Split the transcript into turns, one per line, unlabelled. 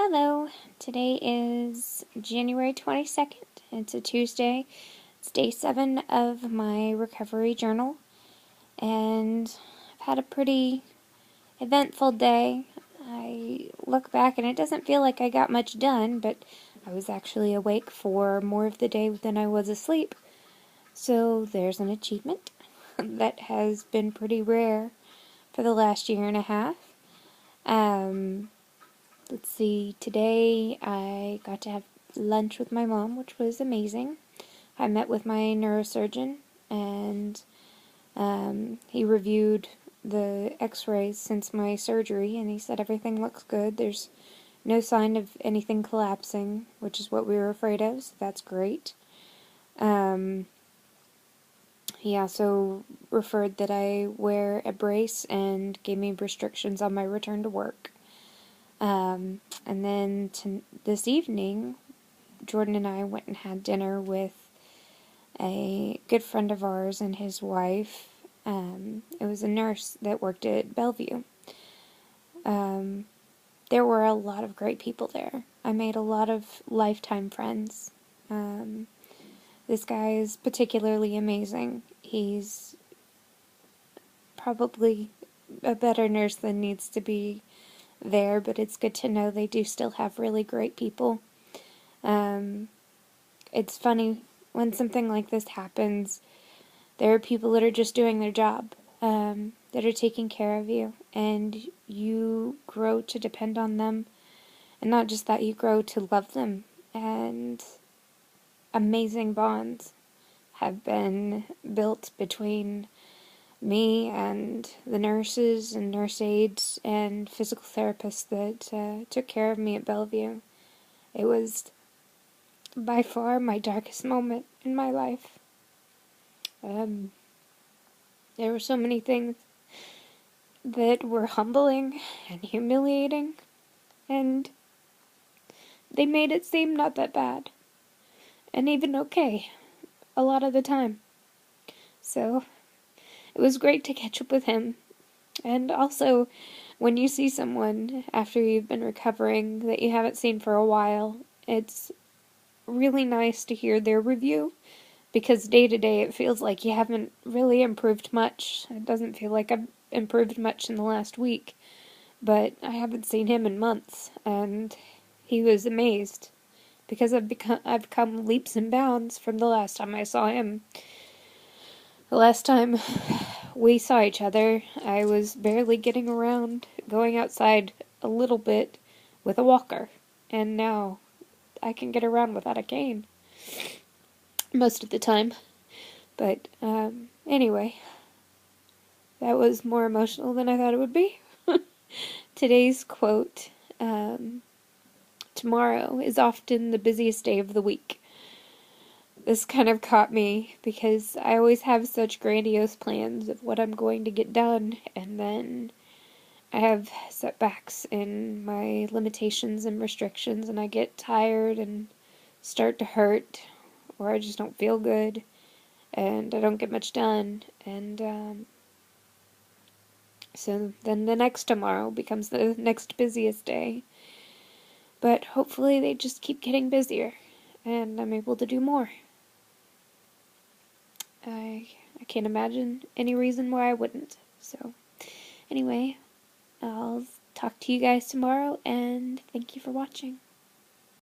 Hello, today is January 22nd. It's a Tuesday. It's day 7 of my recovery journal, and I've had a pretty eventful day. I look back and it doesn't feel like I got much done, but I was actually awake for more of the day than I was asleep. So there's an achievement that has been pretty rare for the last year and a half. Let's see, today I got to have lunch with my mom, which was amazing. I met with my neurosurgeon, and he reviewed the x-rays since my surgery, and he said everything looks good. There's no sign of anything collapsing, which is what we were afraid of, so that's great. He also referred that I wear a brace and gave me restrictions on my return to work. And then this evening, Jordan and I went and had dinner with a good friend of ours and his wife. It was a nurse that worked at Bellevue. There were a lot of great people there. I made a lot of lifetime friends. This guy is particularly amazing. He's probably a better nurse than needs to be there, but it's good to know they do still have really great people. It's funny, when something like this happens, there are people that are just doing their job, that are taking care of you, and you grow to depend on them, and not just that, you grow to love them, and amazing bonds have been built between me and the nurses and nurse aides and physical therapists that took care of me at Bellevue. It was by far my darkest moment in my life. There were so many things that were humbling and humiliating, and they made it seem not that bad, and even okay, a lot of the time. So it was great to catch up with him. And also, when you see someone after you've been recovering that you haven't seen for a while, it's really nice to hear their review, because day to day it feels like you haven't really improved much. It doesn't feel like I've improved much in the last week, but I haven't seen him in months, and he was amazed, because I've come leaps and bounds from the last time I saw him. The last time we saw each other, I was barely getting around, going outside a little bit with a walker, and now I can get around without a cane. Most of the time. But, anyway, that was more emotional than I thought it would be. Today's quote, tomorrow is often the busiest day of the week. This kind of caught me because I always have such grandiose plans of what I'm going to get done, and then I have setbacks in my limitations and restrictions, and I get tired and start to hurt, or I just don't feel good, and I don't get much done, and so then the next tomorrow becomes the next busiest day. But hopefully they just keep getting busier, and I'm able to do more. I can't imagine any reason why I wouldn't. So, anyway, I'll talk to you guys tomorrow, and thank you for watching.